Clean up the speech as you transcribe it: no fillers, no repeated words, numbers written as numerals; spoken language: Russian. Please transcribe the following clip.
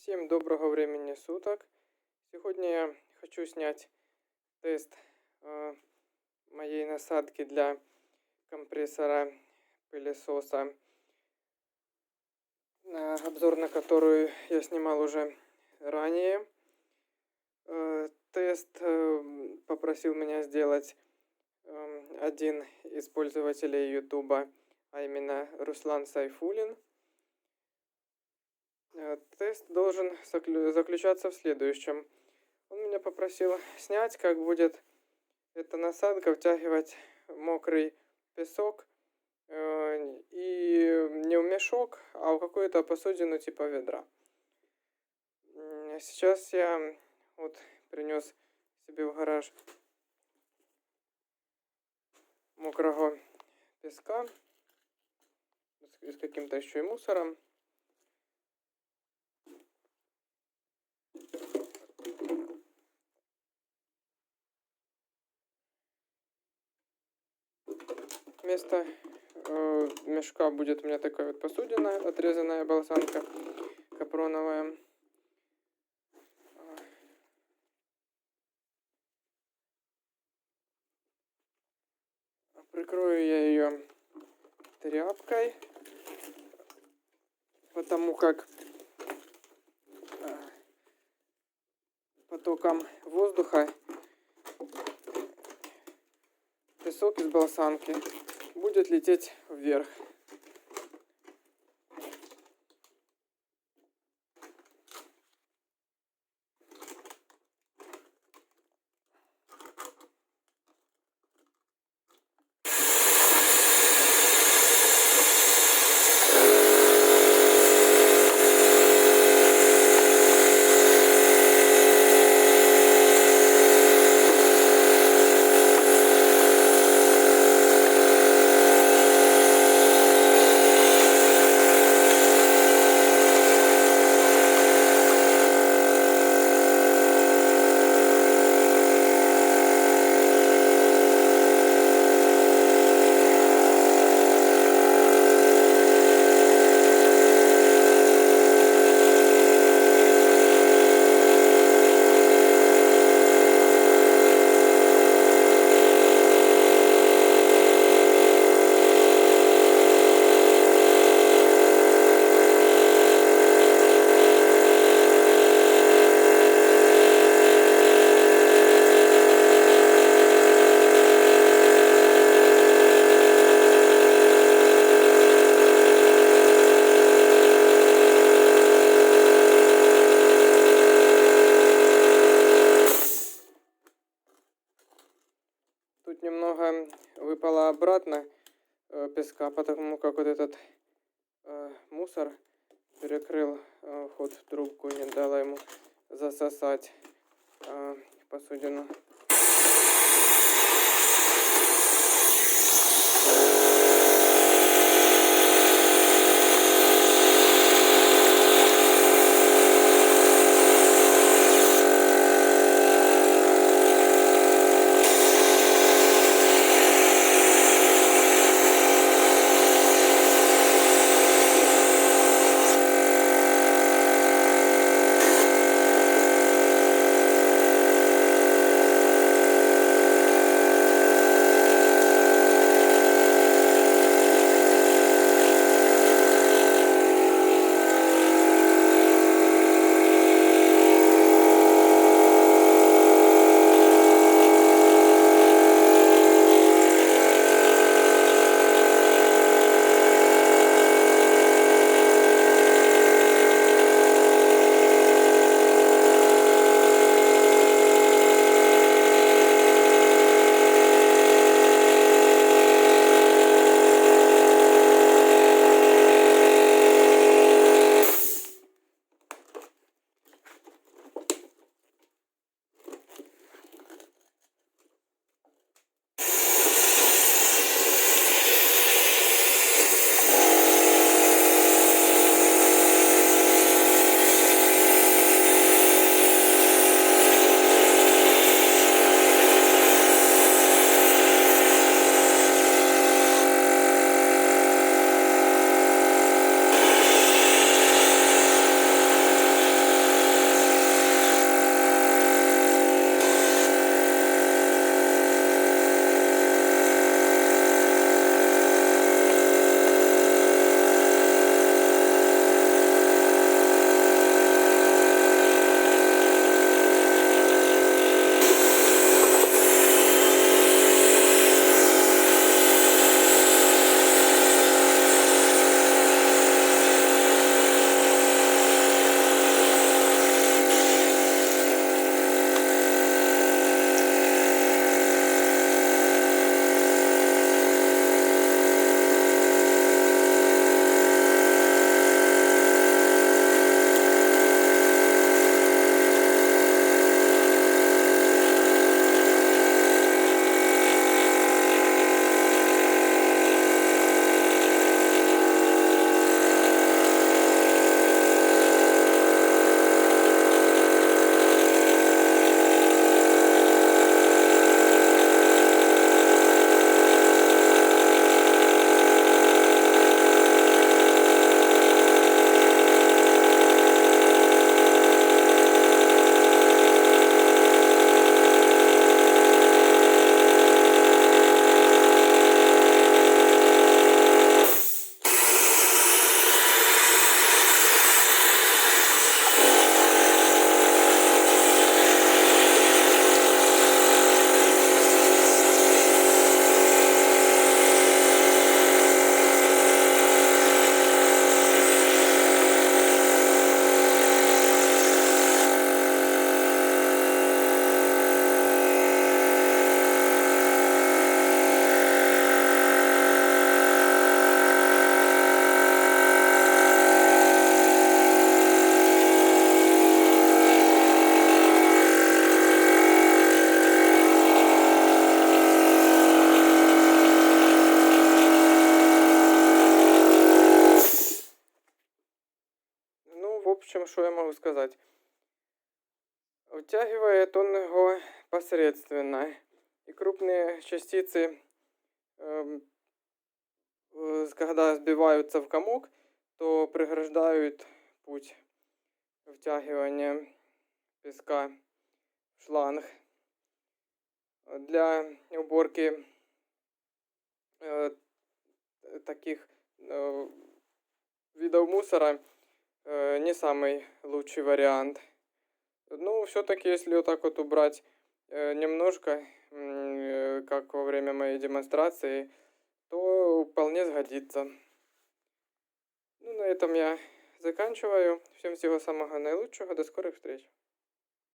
Всем доброго времени суток. Сегодня я хочу снять тест моей насадки для компрессора пылесоса, обзор на которую я снимал уже ранее. Тест попросил меня сделать один из пользователей YouTube, а именно Руслан Сайфулин. Тест должен заключаться в следующем. Он меня попросил снять, как будет эта насадка втягивать мокрый песок и не в мешок, а в какую-то посудину типа ведра. Сейчас я принес себе в гараж мокрого песка с каким-то еще и мусором. Вместо мешка будет у меня такая вот посудина, отрезанная болванка капроновая. Прикрою я ее тряпкой, потому как потоком воздуха песок из болванки будет лететь вверх. Тут немного выпало обратно песка, потому как вот этот мусор перекрыл вход в трубку и не дало ему засосать посудину. в общем, что я могу сказать? Втягивает он его посредственно. И крупные частицы, когда сбиваются в комок, то преграждают путь втягивания песка в шланг. Для уборки таких видов мусора не самый лучший вариант. Ну, все-таки, если вот так вот убрать немножко, как во время моей демонстрации, то вполне сгодится. Ну, на этом я заканчиваю. Всем всего самого наилучшего. До скорых встреч.